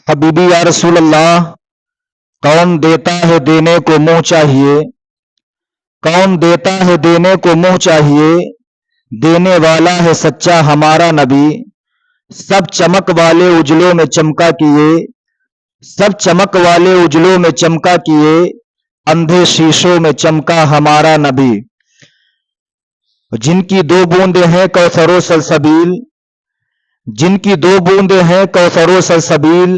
حبیبی یا رسول اللہ، کون دیتا ہے دینے کو منہ چاہیے، کون دیتا ہے دینے کو منہ چاہیے، دینے والا ہے سچا ہمارا نبی، سب چمک والے اجلوں میں چمکا کیے، سب چمک والے اجلوں میں چمکا کیے، اندھے شیشوں میں چمکا ہمارا نبی، جن کی دو بوندیں ہیں کوثر و سلسبیل، جن کی دو بوندیں ہیں کوثر و سلسبیل،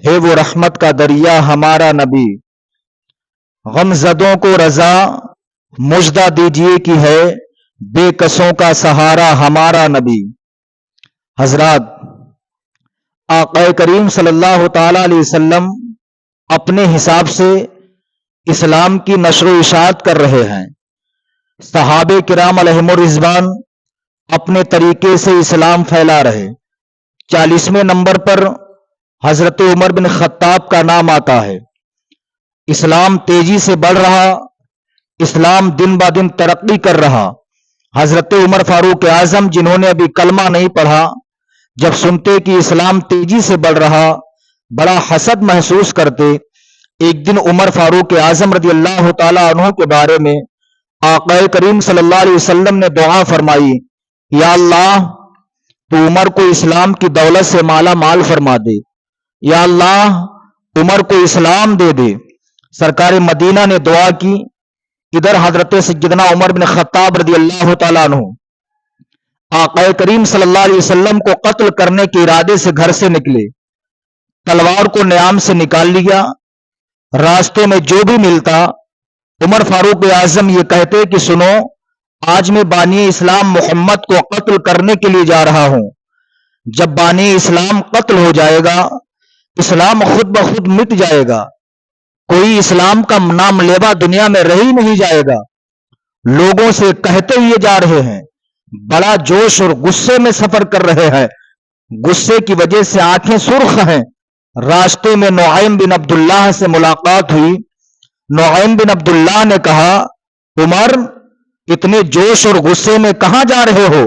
ہے وہ رحمت کا دریا ہمارا نبی، غم زدوں کو رضا مژدہ دیجیے کی ہے، بے کسوں کا سہارا ہمارا نبی۔ حضرات، آقا کریم صلی اللہ تعالی علیہ وسلم اپنے حساب سے اسلام کی نشر و اشاعت کر رہے ہیں، صحابہ کرام علیہم الرضوان اپنے طریقے سے اسلام پھیلا رہے۔ 40ویں نمبر پر حضرت عمر بن خطاب کا نام آتا ہے۔ اسلام تیزی سے بڑھ رہا، اسلام دن با دن ترقی کر رہا۔ حضرت عمر فاروق اعظم، جنہوں نے ابھی کلمہ نہیں پڑھا، جب سنتے کہ اسلام تیزی سے بڑھ رہا بڑا حسد محسوس کرتے۔ ایک دن عمر فاروق اعظم رضی اللہ تعالی عنہ کے بارے میں آقا کریم صلی اللہ علیہ وسلم نے دعا فرمائی، یا اللہ تو عمر کو اسلام کی دولت سے مالا مال فرما دے، یا اللہ عمر کو اسلام دے دے۔ سرکار مدینہ نے دعا کی، ادھر حضرت سیدنا عمر بن خطاب رضی اللہ تعالیٰ عنہ آقا کریم صلی اللہ علیہ وسلم کو قتل کرنے کے ارادے سے گھر سے نکلے، تلوار کو نیام سے نکال لیا، راستے میں جو بھی ملتا عمر فاروق اعظم یہ کہتے کہ سنو، آج میں بانی اسلام محمد کو قتل کرنے کے لیے جا رہا ہوں، جب بانی اسلام قتل ہو جائے گا اسلام خود بخود مٹ جائے گا، کوئی اسلام کا نام لیوا دنیا میں رہ ہی نہیں جائے گا۔ لوگوں سے کہتے ہوئے جا رہے ہیں، بڑا جوش اور غصے میں سفر کر رہے ہیں، غصے کی وجہ سے آنکھیں سرخ ہیں۔ راستے میں نعیم بن عبداللہ سے ملاقات ہوئی۔ نعیم بن عبداللہ نے کہا، عمر اتنے جوش اور غصے میں کہاں جا رہے ہو؟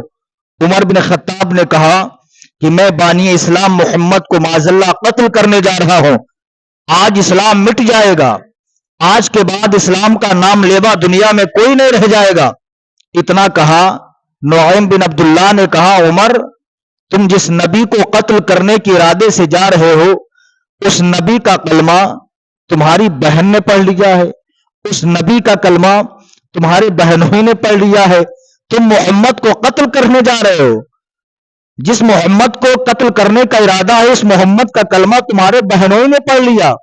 عمر بن خطاب نے کہا کہ میں بانی اسلام محمد کو معاذ اللہ قتل کرنے جا رہا ہوں، آج اسلام مٹ جائے گا، آج کے بعد اسلام کا نام لیوا دنیا میں کوئی نہیں رہ جائے گا۔ اتنا کہا، نعیم بن عبداللہ نے کہا، عمر تم جس نبی کو قتل کرنے کے ارادے سے جا رہے ہو اس نبی کا کلمہ تمہاری بہن نے پڑھ لیا ہے، اس نبی کا کلمہ تمہارے بہنوئی نے پڑھ لیا ہے، تم محمد کو قتل کرنے جا رہے ہو، جس محمد کو قتل کرنے کا ارادہ ہے اس محمد کا کلمہ تمہارے بہنوئی نے پڑھ لیا،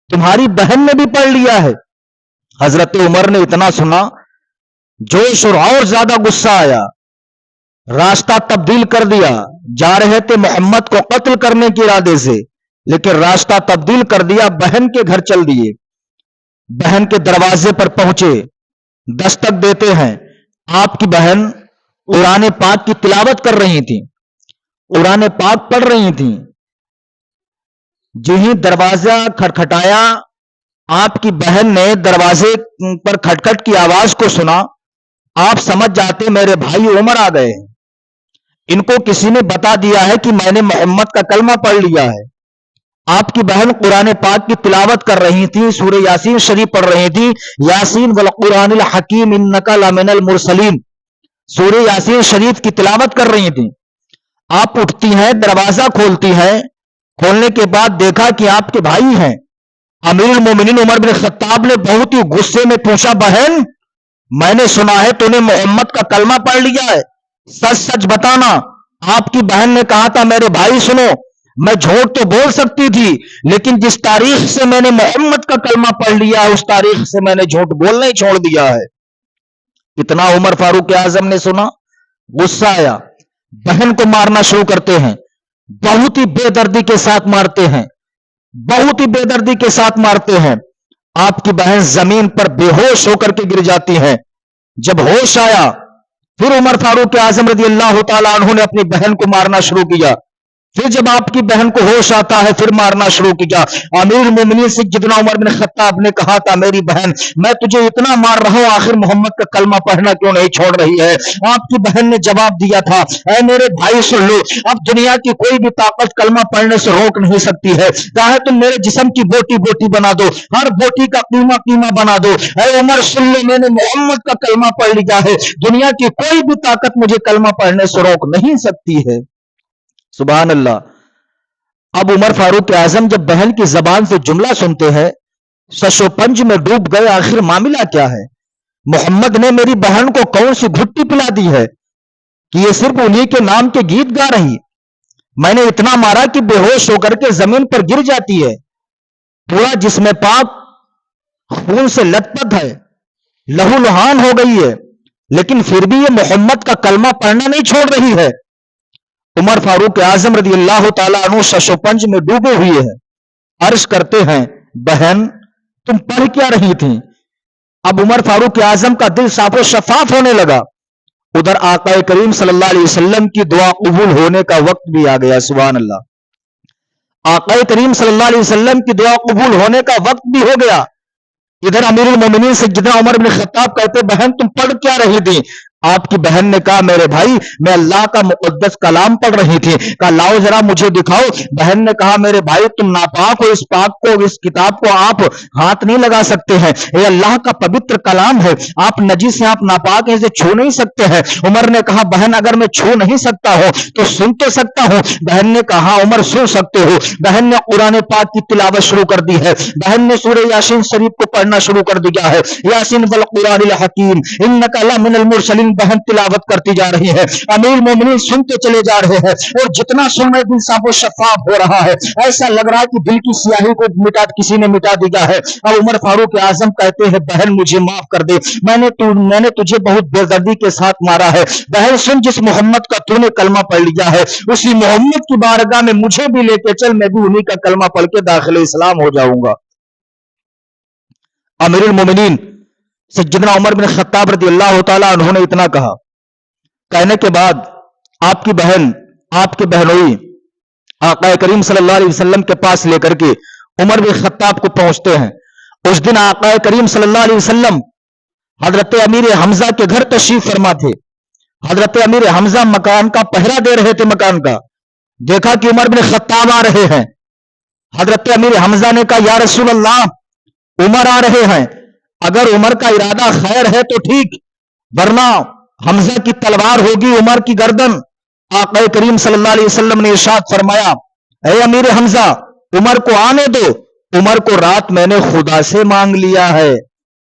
تمہاری بہن نے بھی پڑھ لیا ہے۔ حضرت عمر نے اتنا سنا، جوش اور زیادہ غصہ آیا، راستہ تبدیل کر دیا۔ جا رہے تھے محمد کو قتل کرنے کے ارادے سے، لیکن راستہ تبدیل کر دیا، بہن کے گھر چل دیے۔ بہن کے دروازے پر پہنچے، دستک دیتے ہیں، آپ کی بہن قرآن پاک کی تلاوت کر رہی تھی، قرآن پاک پڑھ رہی تھی۔ جو ہی دروازہ کھٹکھٹایا، آپ کی بہن نے دروازے پر کھٹکھٹ کی آواز کو سنا، آپ سمجھ جاتے میرے بھائی عمر آ گئے، ان کو کسی نے بتا دیا ہے کہ میں نے محمد کا کلمہ پڑھ لیا ہے۔ آپ کی بہن قرآن پاک کی تلاوت کر رہی تھی، سورہ یاسین شریف پڑھ رہی تھی، یاسین والقرآن الحکیم انک لمن المرسلین، سورہ یاسین شریف کی تلاوت کر رہی تھی۔ آپ اٹھتی ہیں، دروازہ کھولتی ہیں، کھولنے کے بعد دیکھا کہ آپ کے بھائی ہیں۔ امیر المومنین عمر بن خطاب نے بہت ہی غصے میں پوچھا، بہن میں نے سنا ہے تو نے محمد کا کلمہ پڑھ لیا ہے، سچ سچ بتانا۔ آپ کی بہن نے کہا تھا، میرے بھائی سنو، میں جھوٹ تو بول سکتی تھی لیکن جس تاریخ سے میں نے محمد کا کلمہ پڑھ لیا ہے اس تاریخ سے میں نے جھوٹ بولنا ہی چھوڑ دیا ہے۔ اتنا عمر فاروق اعظم نے سنا، غصہ آیا، بہن کو مارنا شروع کرتے ہیں، بہت ہی بے دردی کے ساتھ مارتے ہیں، بہت ہی بے دردی کے ساتھ مارتے ہیں۔ آپ کی بہن زمین پر بے ہوش ہو کر کے گر جاتی ہیں۔ جب ہوش آیا پھر عمر فاروق اعظم رضی اللہ تعالی عنہ نے اپنی بہن کو مارنا شروع کیا۔ پھر جب آپ کی بہن کو ہوش آتا ہے پھر مارنا شروع کیا. امیر المومنین سیدنا عمر بن خطاب نے کہا تھا میری بہن میں تجھے اتنا مار رہا ہوں آخر محمد کا کلمہ پڑھنا کیوں نہیں چھوڑ رہی ہے. آپ کی بہن نے جواب دیا تھا اے میرے بھائی سن لو, اب دنیا کی کوئی بھی طاقت کلمہ پڑھنے سے روک نہیں سکتی ہے. چاہے تم میرے جسم کی بوٹی بوٹی بنا دو, ہر بوٹی کا قیمہ قیمہ بنا دو. اے عمر سن لو, میں نے محمد کا کلمہ پڑھ لیا ہے, دنیا کی کوئی بھی طاقت مجھے کلمہ پڑھنے سے روک نہیں سکتی ہے. سبحان اللہ. اب عمر فاروق اعظم جب بہن کی زبان سے جملہ سنتے ہیں شش و پنج میں ڈوب گئے. آخر معاملہ کیا ہے؟ محمد نے میری بہن کو کون سی گھٹی پلا دی ہے کہ یہ صرف انہی کے نام کے گیت گا رہی؟ میں نے اتنا مارا کہ بے ہوش ہو کر کے زمین پر گر جاتی ہے, پورا جسم پاک خون سے لت پت ہے, لہو لہان ہو گئی ہے, لیکن پھر بھی یہ محمد کا کلمہ پڑھنا نہیں چھوڑ رہی ہے. عمر فاروق اعظم رضی اللہ تعالیٰ عنہ شش و پنج میں ڈوبے ہوئے ہیں. عرض کرتے ہیں بہن تم پڑھ کیا رہی تھی؟ اب عمر فاروق اعظم کا دل صاف و شفاف ہونے لگا. ادھر آقا کریم صلی اللہ علیہ وسلم کی دعا قبول ہونے کا وقت بھی آ گیا. سبحان اللہ. آقا کریم صلی اللہ علیہ وسلم کی دعا قبول ہونے کا وقت بھی ہو گیا. ادھر امیر المومنین سیدنا عمر بن خطاب کہتے بہن تم پڑھ کیا رہی تھی؟ آپ کی بہن نے کہا میرے بھائی میں اللہ کا مقدس کلام پڑھ رہی تھی. کہا لاؤ ذرا مجھے دکھاؤ. بہن نے کہا میرے بھائی تم ناپاک ہو, اس پاک کو اس کتاب کو آپ ہاتھ نہیں لگا سکتے ہیں, یہ اللہ کا پوتر کلام ہے, آپ نجس ہیں, آپ ناپاک ہیں, اسے چھو نہیں سکتے ہیں. عمر نے کہا بہن اگر میں چھو نہیں سکتا ہوں تو سن تو سکتا ہوں. بہن نے کہا عمر سن سکتے ہو. بہن نے قرآن پاک کی تلاوت شروع کر دی ہے. بہن نے سورہ یاسین شریف کو پڑھنا شروع کر دیا ہے. یاسین والقرآن الحکیم انک لمن المرسلین بہن تلاوت کرتی جا رہی ہے. امیر مومنین سنتے چلے جا رہے ہیں اور جتنا سننے دل صاف و شفاف ہو رہا ہے ایسا لگ رہا ہے کہ دل کی سیاہی کو کسی نے مٹا دیا ہے. اب عمر فاروق اعظم کہتے ہیں بہن مجھے معاف کر دے, میں نے تجھے بہت بے دردی کے ساتھ مارا ہے. بہن سن, جس محمد کا تو نے کلمہ پڑھ لیا ہے اسی محمد کی بارگاہ میں مجھے بھی لے کے چل, میں بھی انہی کا کلمہ پڑھ کے داخل اسلام ہو جاؤں گا. امیر المومنین سیدنا عمر بن خطاب رضی اللہ تعالیٰ عنہ نے اتنا کہا. کہنے کے بعد آپ کی بہن آپ کے بہنوئی آقا کریم صلی اللہ علیہ وسلم کے پاس لے کر کے عمر بن خطاب کو پہنچتے ہیں. اس دن آقا کریم صلی اللہ علیہ وسلم حضرت امیر حمزہ کے گھر تشریف فرما تھے. حضرت امیر حمزہ مکان کا پہرا دے رہے تھے. مکان کا دیکھا کہ عمر بن خطاب آ رہے ہیں. حضرت امیر حمزہ نے کہا یا رسول اللہ عمر آ رہے ہیں, اگر عمر کا ارادہ خیر ہے تو ٹھیک, ورنہ حمزہ کی تلوار ہوگی عمر کی گردن. آقا کریم صلی اللہ علیہ وسلم نے ارشاد فرمایا اے امیر حمزہ عمر کو آنے دو, عمر کو رات میں نے خدا سے مانگ لیا ہے.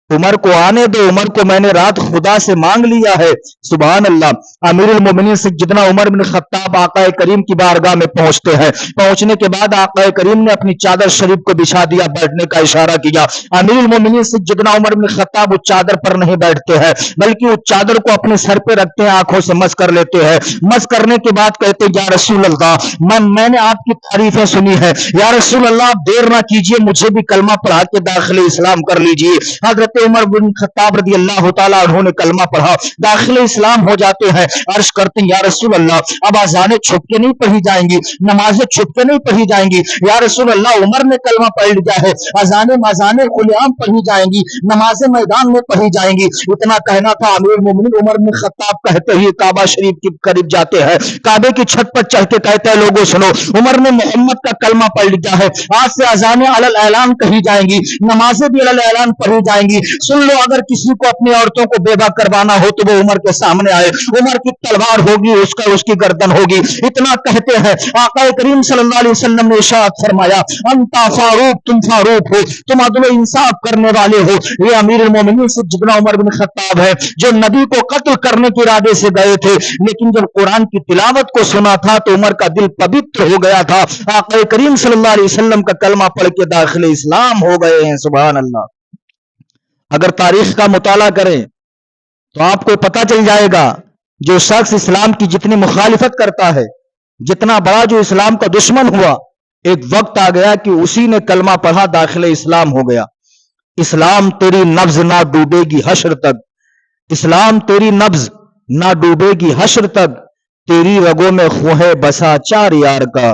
عمر کو آنے دو, عمر کو میں نے رات خدا سے مانگ لیا ہے. سبحان اللہ. امیر المومنین سیدنا عمر بن خطاب آقا کریم کی بارگاہ میں پہنچتے ہیں. پہنچنے کے بعد آقا کریم نے اپنی چادر شریف کو بچھا دیا, بیٹھنے کا اشارہ کیا. امیر المومنین سیدنا عمر بن خطاب اس چادر پر نہیں بیٹھتے ہیں بلکہ اس چادر کو اپنے سر پہ رکھتے ہیں, آنکھوں سے مس کر لیتے ہیں. مس کرنے کے بعد کہتے ہیں یا رسول اللہ میں نے آپ کی تعریفیں سنی ہے, یا رسول اللہ آپ دیر نہ کیجیے, مجھے بھی کلمہ پڑھا کے داخل اسلام کر لیجیے. حضرت عمر بن خطاب رضی اللہ تعالیٰ عنہ نے کلمہ پڑھا, داخل اسلام ہو جاتے ہیں. عرض کرتے ہیں یا رسول اللہ اب اذانیں چھپ کے نہیں پڑھی جائیں گی, نمازیں چھپ کے نہیں پڑھی جائیں گی. یا رسول اللہ عمر نے کلمہ پڑھ لیا ہے, اذانیں کھلے عام پڑھی جائیں گی, نمازیں میدان میں پڑھی جائیں گی. اتنا کہنا تھا. امیر المومنین عمر بن خطاب کہتے ہی کعبہ شریف کے قریب جاتے ہیں, کعبے کی چھت پر چڑھ کے کہتے ہیں لوگوں سنو, عمر نے محمد کا کلمہ پڑھ لیا ہے, آج سے اذانیں علی الاعلان کہی جائیں گی, نمازیں بھی علی الاعلان پڑھی جائیں گی. سن لو اگر کسی کو اپنی عورتوں کو بیوہ کروانا ہو تو وہ عمر کے سامنے آئے, عمر کی تلوار ہوگی, اس کی گردن ہوگی. اتنا کہتے ہیں آقا کریم صلی اللہ علیہ وسلم نے ارشاد فرمایا انتا فاروق, تم فاروق ہو, تم عدل و انصاف کرنے والے ہو. یہ امیر المومنین سیدنا عمر بن خطاب ہے جو نبی کو قتل کرنے کے ارادے سے گئے تھے, لیکن جب قرآن کی تلاوت کو سنا تھا تو عمر کا دل پوتر ہو گیا تھا. آقا کریم صلی اللہ علیہ وسلم کا کلمہ پڑھ کے داخل اسلام ہو گئے ہیں. سبحان اللہ. اگر تاریخ کا مطالعہ کریں تو آپ کو پتہ چل جائے گا جو شخص اسلام کی جتنی مخالفت کرتا ہے, جتنا بڑا جو اسلام کا دشمن ہوا, ایک وقت آ گیا کہ اسی نے کلمہ پڑھا, داخل اسلام ہو گیا. اسلام تیری نبض نہ ڈوبے گی حشر تک, اسلام تیری نبض نہ ڈوبے گی حشر تک, تیری رگوں میں خوں ہے بسا چار یار کا،